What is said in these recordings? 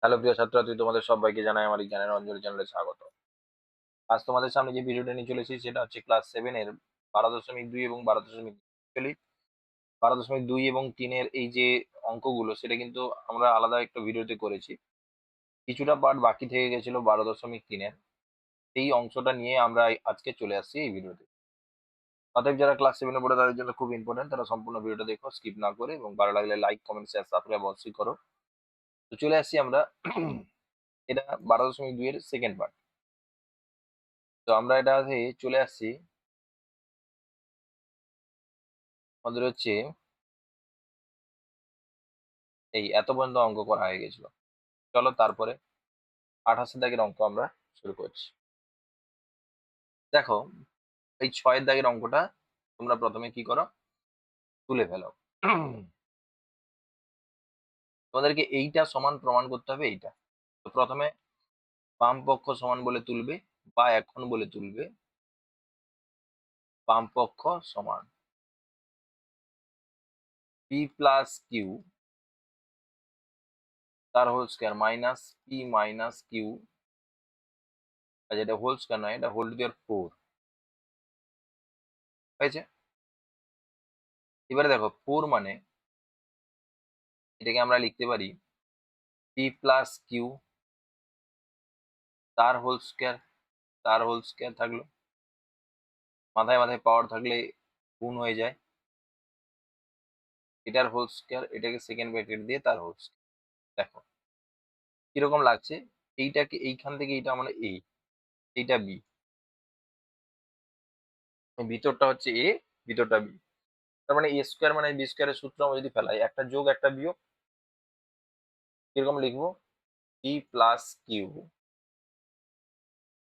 Hello প্রিয় ছাত্রছাত্রী, তোমাদের সবাইকে জানাই আমার এই জ্ঞানের অঞ্জলি চ্যানেলে স্বাগত। আজ তোমাদের সামনে যে ভিডিওটা নিয়ে চলেছি সেটা হচ্ছে ক্লাস 7 এর 12.2 এবং 12.3। অ্যাকচুয়ালি 12.2 এবং 3 এর এই যে অঙ্কগুলো সেটা কিন্তু আমরা আলাদা একটা ভিডিওতে করেছি। কিছুটা পার্ট বাকি থেকে গেছিল 12.3 এর। এই অংশটা নিয়ে আমরা আজকে চলে আসছি এই ভিডিওতে। অতএব যারা ক্লাস 7 এ পড়ে তাদের জন্য খুব ইম্পর্টেন্ট, তারা সম্পূর্ণ ভিডিওটা দেখো স্কিপ না করে, এবং ভালো লাগলে লাইক, কমেন্ট, শেয়ার, সাবস্ক্রাইব অবশ্যই করো। তো চলে আসছি আমরা এটা 12.2 এর সেকেন্ড পার্ট। তো আমরা এটাতে চলে আসছি। আমাদের হচ্ছে এই এত পর্যন্ত অঙ্ক করা হয়ে গেছিল। চলো তারপরে 28 দাগের অঙ্ক আমরা শুরু করছি। দেখো, এই 6 দাগের অঙ্কটা তোমরা প্রথমে কি করো, তুলে ফেলো। তোমাদেরকে এইটা সমান প্রমাণ করতে হবে এইটা। তো প্রথমে বাম পক্ষ সমান বলে তুলবে, বা এখন বলে তুলবে বাম পক্ষ সমান পি প্লাস কিউ তার whole square minus P minus Q, এটা হোল স্কয়ার নয়, এটা হোল টু দি পাওয়ার 4 হয়েছে। এবারে দেখো 4 মানে এটাকে আমরা লিখতে পারি পি প্লাস কিউ তার হোল স্কয়ার, তার হোল স্কয়ার থাকলো, মাথায় মাথায় পাওয়ার থাকলে গুণ হয়ে যায়, এটার হোল স্কয়ার, এটাকে সেকেন্ড ব্র্যাকেট দিয়ে তার হোল স্কয়ার। দেখো কিরকম লাগছে, এইটাকে এইখান থেকে এইটা মানে এ, এইটা বি, ভিতরটা হচ্ছে এ, ভিতরটা বি। তার মানে এ স্কয়ার মানে বি স্কয়ারের সূত্র আমরা যদি ফেলাই, একটা যোগ একটা বিয়োগ, কিরকম লিখবো, P plus Q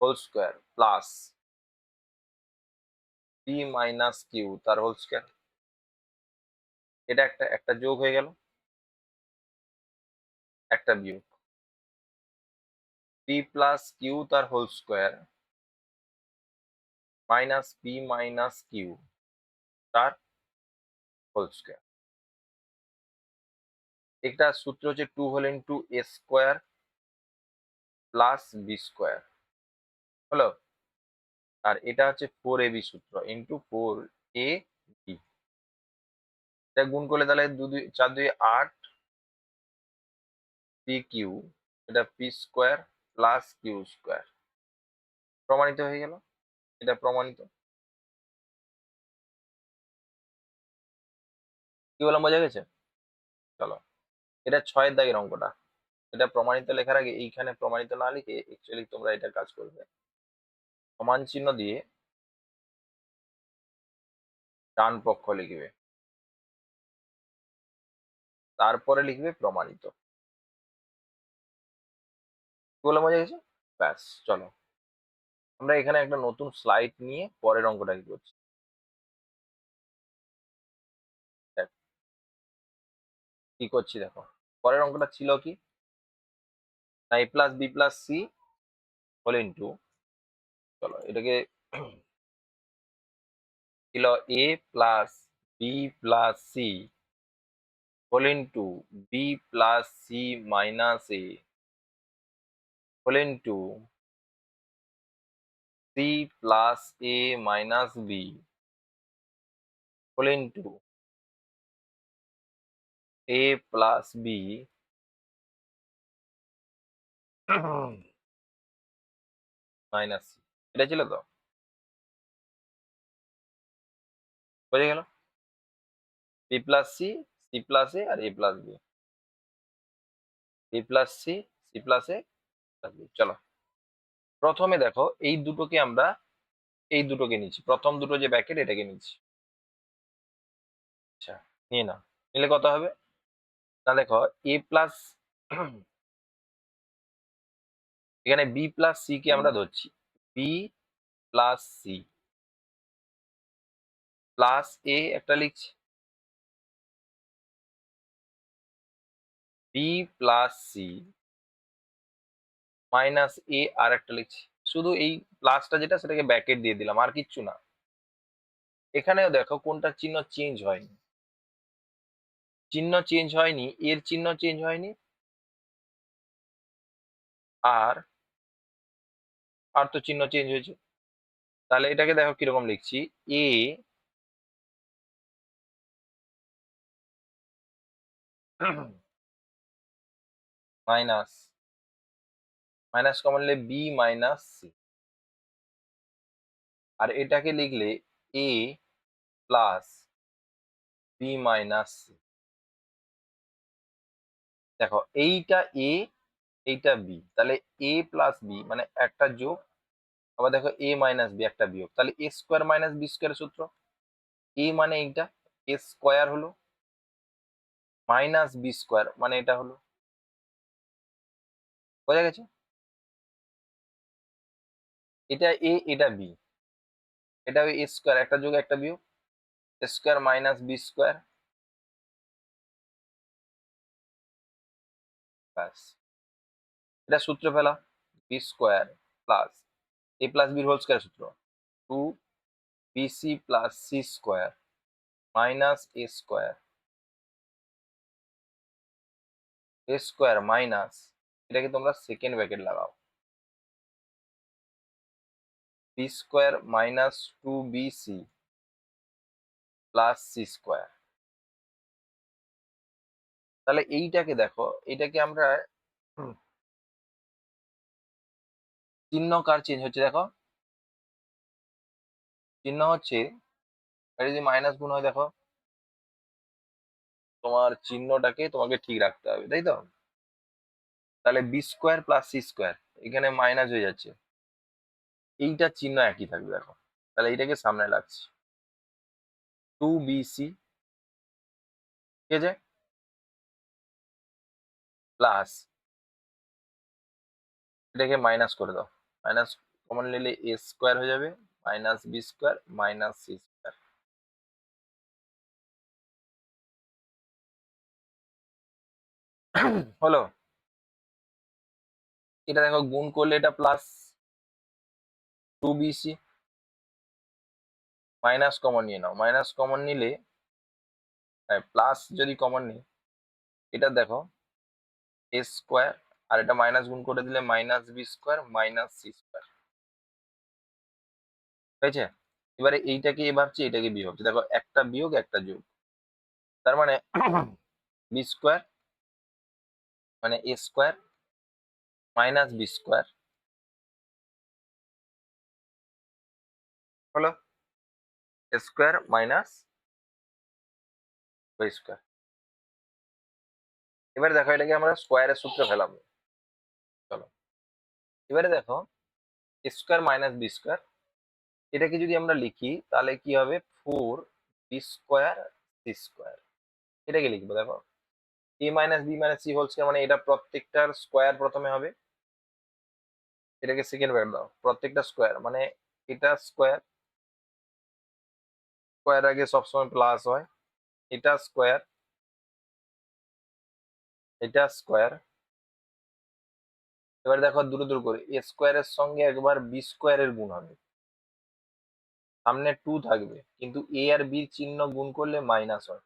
whole square plus P minus Q তার হোল স্কয়ার। এটা একটা একটা যোগ হয়ে গেল, একটা বিয়োগ, পি প্লাস কিউ তার whole square minus P minus Q তার হোল স্কয়ার। একটা সূত্র হচ্ছে 2 whole into A square plus B square হলো, আর এটা হচ্ছে 4ab সূত্র ইন্টু 4ab। এটা গুণ করলে তাহলে 4 2 8 পি কিউ, এটা P square plus Q square, প্রমাণিত হয়ে গেল। এটা প্রমাণিত, কি বললাম বোঝা গেছে? চলো, এটা 6 দাগের অঙ্কটা। এটা প্রমাণিত লেখার আগে এইখানে প্রমাণিত না লিখে অ্যাকচুয়ালি তোমরা এটা কাজ করবে, সমান চিহ্ন দিয়ে ডান পক্ষ লিখবে, তারপরে লিখবে প্রমাণিত। কি বললাম বোঝা গেছে? ব্যাস, চলো আমরা এখানে একটা নতুন স্লাইড নিয়ে পরের অঙ্কটা কি করছি। দেখ, কি করছি দেখো, পরের অঙ্কটা ছিল কি, না A plus B plus C whole into, চলো এটাকে ছিল A plus B plus C whole into B plus C minus A whole into C plus A minus B whole into A plus B minus C. এটা ছিল তো, বোঝা গেল? B plus C, C plus A আর A plus B, B plus C, C plus A plus B. চলো প্রথমে দেখো এই দুটোকে আমরা, এই দুটোকে নিচ্ছি, প্রথম দুটো যে ব্র্যাকেট এটাকে নিচ্ছি। আচ্ছা, নিয়ে নাও, নিলে কত হবে, না দেখো এ প্লাস, এখানে বি প্লাস সি কে আমরা ধরছি, বি প্লাস সি প্লাস এ একটা লিখছি, বি প্লাস সি মাইনাস এ আর একটা লিখছি। শুধু এই প্লাসটা যেটা সেটাকে ব্র্যাকেট দিয়ে দিলাম, আর কিচ্ছু না। এখানেও দেখো কোনটা চিহ্ন চেঞ্জ হয়নি, চিহ্ন চেঞ্জ হয়নি, এর চিহ্ন চেঞ্জ হয়নি, আর আর তো চিহ্ন চেঞ্জ হয়েছে, তাহলে এটাকে দেখো কিরকম লিখছি, এ মাইনাস মাইনাস কমন নিলে বি মাইনাস সি, আর এটাকে লিখলে এ প্লাস বি মাইনাস সি। দেখো এইটা এ, এইটা বি, তাহলে এ প্লাস বি মানে একটা যোগ, আবার দেখো এ মাইনাস বি একটা বিয়োগ, তাহলে A square minus B square সূত্র। এ মানে এইটা, এ স্কোয়ার হলো, মাইনাস বি স্কোয়ার মানে এটা হলো, বোঝা গেছে? এটা এ, এটা বি, এটা এ স্কোয়ার একটা যোগ একটা বিয়োগ, স্কোয়ার মাইনাস বি স্কোয়ার, ব্যাস এটা সূত্র ফেলা, B square plus A plus বির হোল স্কোয়ার সূত্র, two B C plus C square minus A square, A square minus, এটাকে তোমরা সেকেন্ড ব্র্যাকেট লাগাও, B square minus two B C plus C square. তাহলে এইটাকে দেখো, এটাকে আমরা চিহ্ন কার চেঞ্জ হচ্ছে দেখো, চিহ্ন হচ্ছে, এটা যদি মাইনাস গুণ হয় দেখো, তোমার চিহ্নটাকে তোমাকে ঠিক রাখতে হবে, তাই তো? তাহলে B square plus C square, এখানে মাইনাস হয়ে যাচ্ছে, এইটার চিহ্ন একই থাকবে দেখো, তাহলে এইটাকে সামনে লাগছে, টু বি সি, ঠিক আছে, প্লাস এটাকে মাইনাস করে দাও, মাইনাস কমন নিলে এ স্কোয়ার হয়ে যাবে, minus B square minus C square, হলো? এটা দেখো গুণ করলে এটা plus two B C, minus common নিয়ে নাও, মাইনাস কমন নিলে প্লাস যদি কমন নিই, এটা দেখো এ স্কোয়ার, আর এটা মাইনাস গুণ করে দিলে minus B square minus C square, হয়েছে? এবারে এইটাকে এ ভাবছি, এটাকে বি ভাবছি, দেখো একটা বিয়োগ একটা যোগ, তার মানে বি স্কোয়ার মানে এ স্কোয়ার মাইনাস বি স্কোয়ার, হলো এ স্কোয়ার মাইনাস বি স্কোয়ার। এবারে দেখো এটাকে আমরা স্কোয়ারের সূত্রে ফেলাম, চলো এবারে দেখো A square minus B square, এটাকে যদি আমরা লিখি তাহলে কি হবে, four B square C square, এটাকে লিখবো দেখো, A minus B minus C whole square মানে এটা প্রত্যেকটার স্কোয়ার প্রথমে হবে, এটাকে সেকেন্ড ব্র্যাকেট দাও, প্রত্যেকটা স্কোয়ার মানে এটা স্কোয়ার, স্কোয়ার আগে সবসময় প্লাস হয়, এটা স্কোয়ার, এটা স্কোয়ার, এবার দেখো দূরে দূর করে এ স্কোয়ারের সঙ্গে একবার বি স্কোয়ারের গুণ হবে, সামনে টু থাকবে, কিন্তু এ আর বির চিহ্ন গুণ করলে মাইনাস হয়,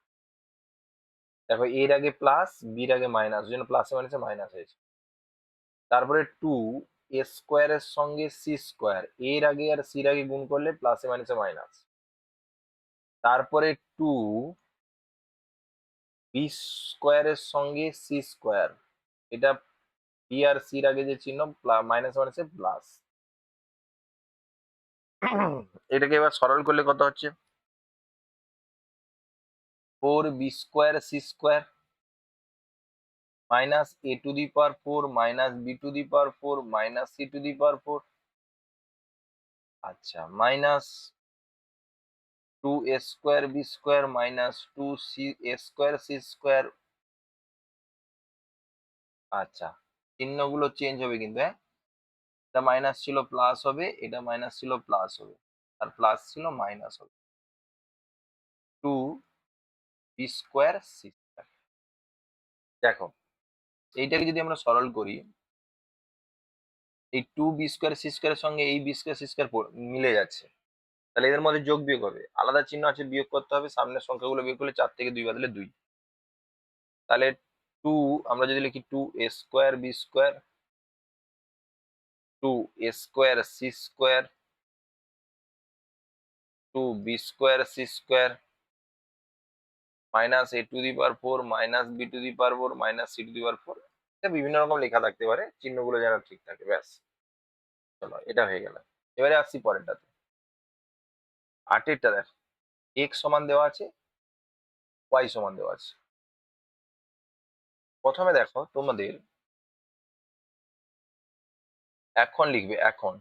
দেখো এর আগে প্লাস বির আগে মাইনাস, ওই জন্য প্লাসে মাইনাসে মাইনাস হয়েছে, তারপরে টু এ স্কোয়ারের সঙ্গে সি স্কোয়ার, এর আগে আর সির আগে গুণ করলে প্লাসে মাইনাসে মাইনাস, তারপরে টু বি স্কোয়ারের সঙ্গে সি স্কোয়ার, এটা বি আর সির আগে যে চিহ্ন মাইনাস মাইনাসে প্লাস, এটাকে এবার সরল করলে কত হচ্ছে, four B square C square minus A to the power four minus B to the power four minus C to the power four, আচ্ছা minus two A square B square minus two C A square C square, আচ্ছা চিহ্নগুলো change হবে কিন্তু, হ্যাঁ, এটা minus ছিল plus হবে, এটা মাইনাস ছিল প্লাস হবে, আর প্লাস ছিল মাইনাস হবে, two B square C square. দেখো এইটাকে যদি আমরা সরল করি, এই টু বি স্কোয়ার সি স্কোয়ারের সঙ্গে এই বি স্কোয়ার সি স্কোয়ার মিলে যাচ্ছে, তাহলে এদের মধ্যে যোগ বিয়োগ হবে, আলাদা চিহ্ন আছে বিয়োগ করতে হবে, সামনের সংখ্যাগুলো বিয়োগ করলে চার থেকে দুই বাদলে দুই, তাহলে টু আমরা যদি লিখি two A square B square two A square C square two B square C square minus A to the power four minus B to the power four minus C to the power four. এটা বিভিন্ন রকম লেখা থাকতে পারে, চিহ্নগুলো যেন ঠিক থাকে, ব্যাস। চলো, এটা হয়ে গেল। এবারে আসছি পরেরটাতে। আটেরটা দেখ, এক্স সমান দেওয়া আছে, ওয়াই সমান দেওয়া আছে। প্রথমে দেখো তোমাদের এখন লিখবে, এখন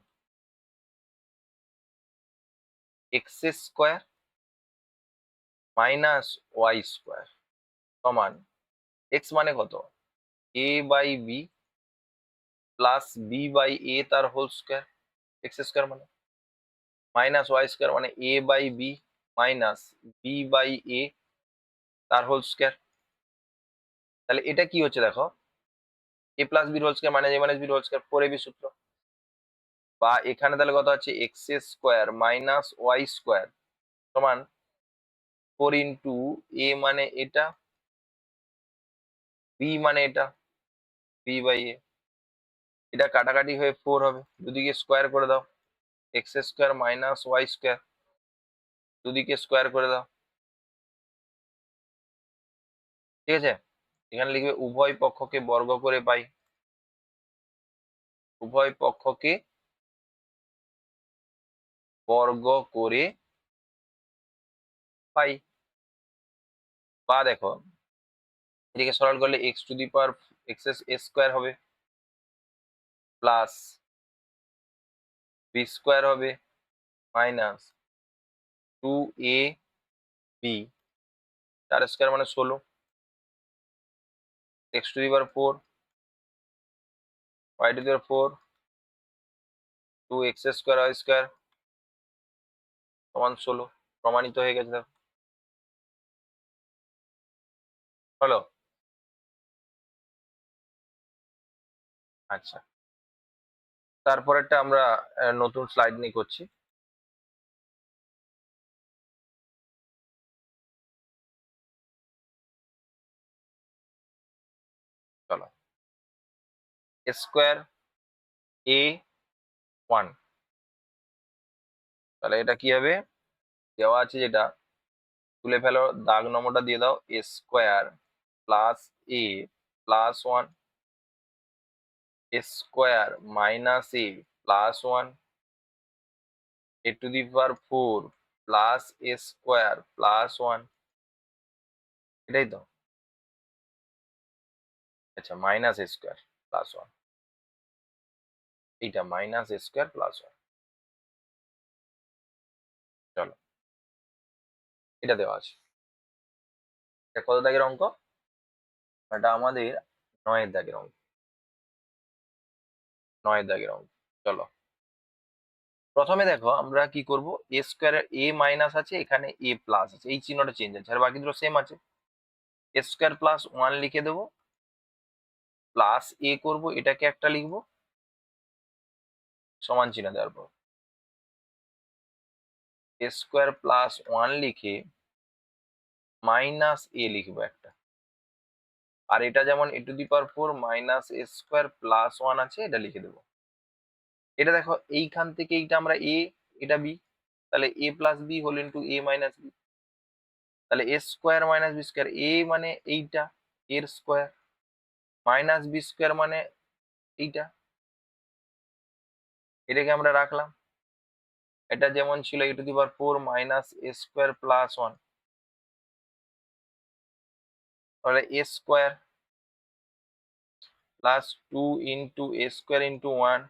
X square minus Y square সমান এক্স মানে কত, A by B plus B by A তার হোল স্কোয়ার, এক্স স্কোয়ার মানে, মাইনাস ওয়াই স্কোয়ার মানে A by B minus B by A তার হোল স্কোয়ার। তাহলে এটা কি হচ্ছে দেখো, এ প্লাস বির whole square minus A minus বির হোল স্কোয়ার, 4ab সূত্র। বা এখানে তাহলে কত আছে, X square minus Y square সমান 4 এ মানে এটা, বি মানে এটা, বি বাই এ। এটা কাটাকাটি হয়ে 4 হবে, দুদিকে স্কোয়ার করে দাও, X square minus Y square, দুদিকে স্কোয়ার করে দাও, ঠিক আছে। এখানে লিখবে উভয় পক্ষকে বর্গ করে পাই, উভয় পক্ষকে বর্গ করে পাই। বা দেখো, এদিকে সরল করলে X to the power X square হবে প্লাস বি স্কোয়ার হবে মাইনাস 2ab তার স্কোয়ার মানে 16, X to the power 4 Y to the power 4 2x square Y square সমান 16, প্রমাণিত হয়ে গেছে দেখো। হলো, আচ্ছা। তারপরেরটা আমরা নতুন স্লাইড নিয়ে করছি। চলো, স্কোয়ার এ 1, তাহলে এটা কি হবে, দেওয়া আছে যেটা, তুলে ফেলো, দাগ নম্বরটা দিয়ে দাও, A square plus A plus 1 square minus A plus 1 A to the power 4 plus A square plus 1, এটাই তো। আচ্ছা, মাইনাস এ স্কোয়ার প্লাস 1, এইটা মাইনাস এ স্কোয়ার প্লাস 1। চলো, এটা দেওয়া আছে। এটা কত দাগের অঙ্ক, এটা আমাদের 9 দাগের অঙ্ক, 9 দাগের অঙ্ক। চলো, প্রথমে দেখো আমরা কি করব, এ স্কোয়ার এ মাইনাস আছে, এখানে এ প্লাস আছে, এই চিহ্নটা চেঞ্জ আছে, আর বাকি দুটো সেম আছে। এ স্কোয়ার প্লাস 1 লিখে দেবো, প্লাস এ করবো, এটাকে একটা লিখবো, সমান চিহ্ন দেওয়ার পর এ স্কোয়ার প্লাস 1 লিখে মাইনাস এ লিখবো একটা, আর এটা যেমন A to the power 4 minus A square plus 1 আছে, এটা লিখে দেবো। এটা দেখো, এইখান থেকে এইটা আমরা এ, এটা বি, তাহলে এ প্লাস বি হোল ইন্টু এ মাইনাস বি, তাহলে A square minus B square, এ মানে এইটা এর স্কোয়ার, মাইনাস বি স্কোয়ার মানে এইটা, এটাকে আমরা রাখলাম। এটা যেমন ছিল A to the power 4 minus A square plus 1, তাহলে A square plus 2 into A square into 1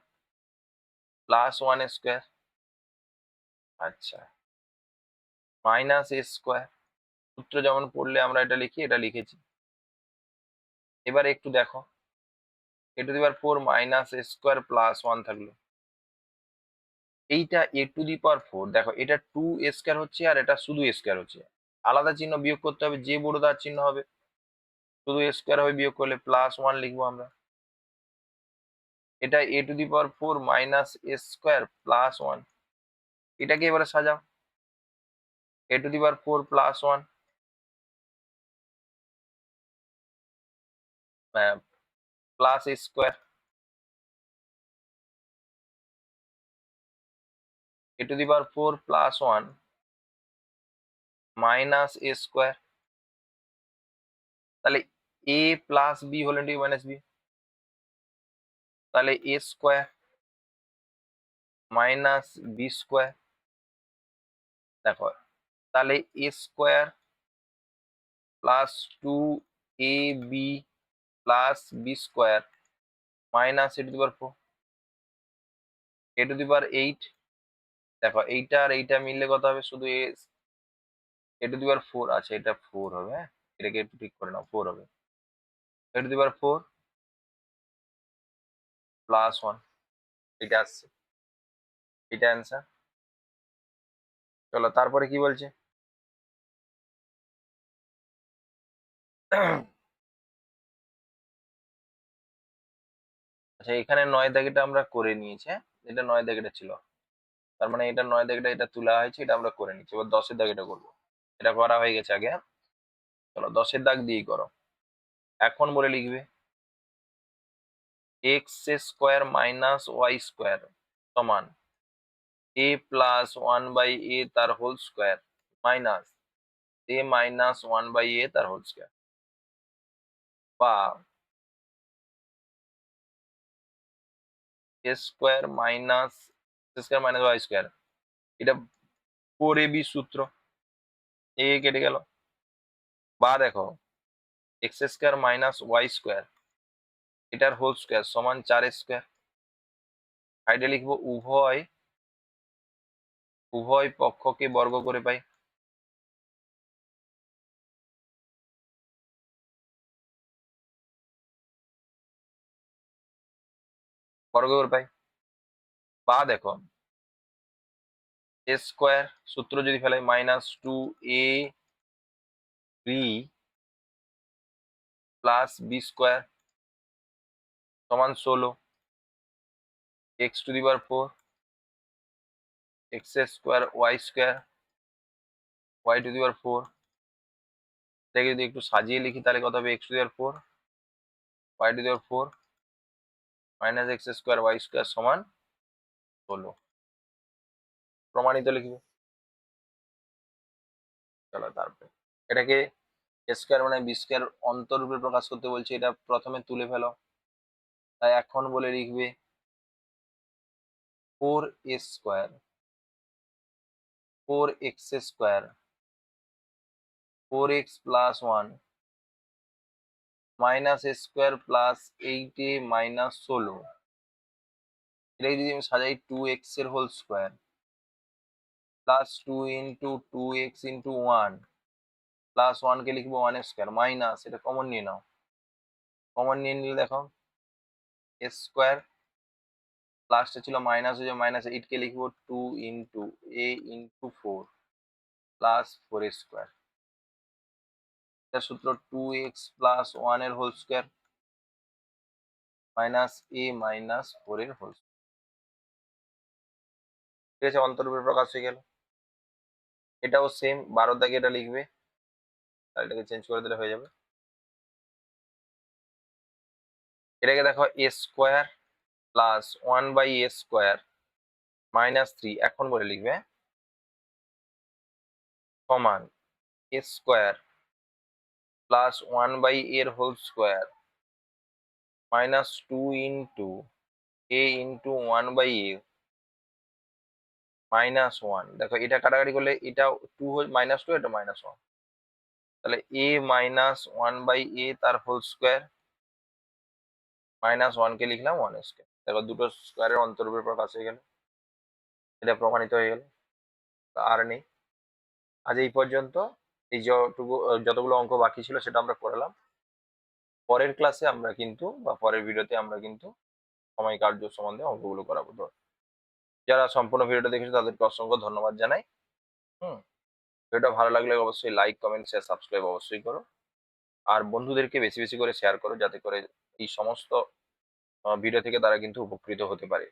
plus 1 square, আচ্ছা, মাইনাস এ স্কোয়ার। সূত্র যেমন পড়লে আমরা এটা লিখি, এটা লিখেছি। এবার একটু দেখো, A to the power 4 minus A square plus 1 থাকলো, এইটা এ টু দি পাওয়ার 4, দেখো এটা 2 স্কোয়ার হচ্ছে আর এটা শুধু স্কোয়ার হচ্ছে, আলাদা চিহ্ন বিয়োগ করতে হবে, যে বড় তার চিহ্ন হবে, শুধু স্কোয়ার হবে, বিয়োগ করলে প্লাস 1 লিখবো আমরা। এটা A to the power 4 minus A square plus 1, এটাকে এবারে সাজাও, A to the power 4 plus 1 plus square, a to the power 4 plus 1 মাইনাস a স্কোয়ার, তাহলে a plus b whole into minus b, তাহলে a square minus b square, দেখো তাহলে a square plus 2ab plus b square minus a to the power 4 a to the power 8, দেখো এইটা আর এইটা মিললে কত হবে, শুধু a টু দি পাওয়ার 4 আছে, এটা 4 হবে, হ্যাঁ এটাকে একটু ঠিক করে নাও, 4 হবে a to the power 4 plus 1, এটা আসছে, এটা অ্যান্সার। চলো তারপরে কি বলছে, আচ্ছা এখানে 9 দাগেটা আমরা করে নিয়েছি, হ্যাঁ এটা 9 দাগেটা ছিল, তার মানে এটা 9 দাগেটা এটা তোলা হয়েছে, এটা আমরা করে নিচ্ছি, এবার 10 এর দাগেটা করবো, এটা করা হয়ে গেছে আগে, হ্যাঁ? চলো 10 এর দাগ দিয়েই করো। এখন বলে লিখবে X square minus Y square সমান এ প্লাস 1/a তার whole square minus a minus 1/a তার হোল স্কোয়ার, বা A square minus Y square, এটা 4ab সূত্র, এ কেটে গেল, বা দেখো X square minus Y square এটার হোল স্কোয়ার সমান 4 স্কোয়ার, সাইডে লিখবো উভয় পক্ষকে বর্গ করে পাই, বর্গ করে পাই, বা দেখো এ স্কোয়ার সূত্র যদি ফেলাই minus 2ab plus B square সমান 16 X to the power 4 X square Y to the power 4, এটাকে যদি একটু সাজিয়ে লিখি তাহলে কত হবে, X to the power 4 Y to the power 4 minus X square Y square সমান 16, প্রমাণিত লিখবে। চলো তারপরে এটাকে স্কোয়ার মানে বি স্কোয়ার অন্তরূপে প্রকাশ করতে বলছে, এটা প্রথমে তুলে ফেলো, তাই এখন বলে লিখবে 4a square 4x square 4x plus 1 minus A square plus 8a minus 16, এটাকে যদি আমি সাজাই 2x এর whole square plus 2 into 2x into 1 plus 1 কে লিখবো 1 স্কোয়ার মাইনাস, এটা কমন নিয়ে নাও, কমন নিয়ে নিলে দেখো এ স্কোয়ার লাস্টে ছিল মাইনাস, হয়ে যাবে মাইনাস 8 কে লিখবো 2 into a into 4 plus 4 square, এটা সূত্র 2x প্লাস 1 এর whole square minus a minus 4 এর হোল, ঠিক আছে, অন্তরূপে প্রকাশ হয়ে গেল। এটাও সেম 12 দাগে এটা লিখবে, আর এটাকে চেঞ্জ করে দিলে হয়ে যাবে, এটাকে দেখো A square plus 1/a square minus 3, এখন বলে লিখবে সমান এ স্কোয়ার প্লাস 1/a এর whole square minus 2 into a into 1/a minus 1, দেখো এটা কাটাকাটি করলে এটা 2 মাইনাস 2, এটা মাইনাস 1, তাহলে a মাইনাস 1/a তার হোল স্কোয়ার মাইনাস 1 কে লিখলাম 1 স্কোয়ার, দেখো দুটো স্কোয়ারের অন্তরূপে প্রকাশ হয়ে গেল, এটা প্রমাণিত হয়ে গেল, আর নেই। আজ এই পর্যন্ত, এই যতগুলো অঙ্ক বাকি ছিল সেটা আমরা করলাম, পরের ক্লাসে আমরা কিন্তু বা পরের ভিডিওতে আমরা কিন্তু সময় কার্য সম্বন্ধে অঙ্কগুলো করাবো। তো যারা সম্পূর্ণ ভিডিওটা দেখেছে তাদেরকে অসংখ্য ধন্যবাদ জানাই। হুম, ভিডিওটা ভালো লাগলে অবশ্যই লাইক কমেন্ট শেয়ার সাবস্ক্রাইব অবশ্যই করো, আর বন্ধুদেরকে বেশি বেশি করে শেয়ার করো, যাতে করে এই সমস্ত ভিডিও থেকে তারা কিন্তু উপকৃত হতে পারে।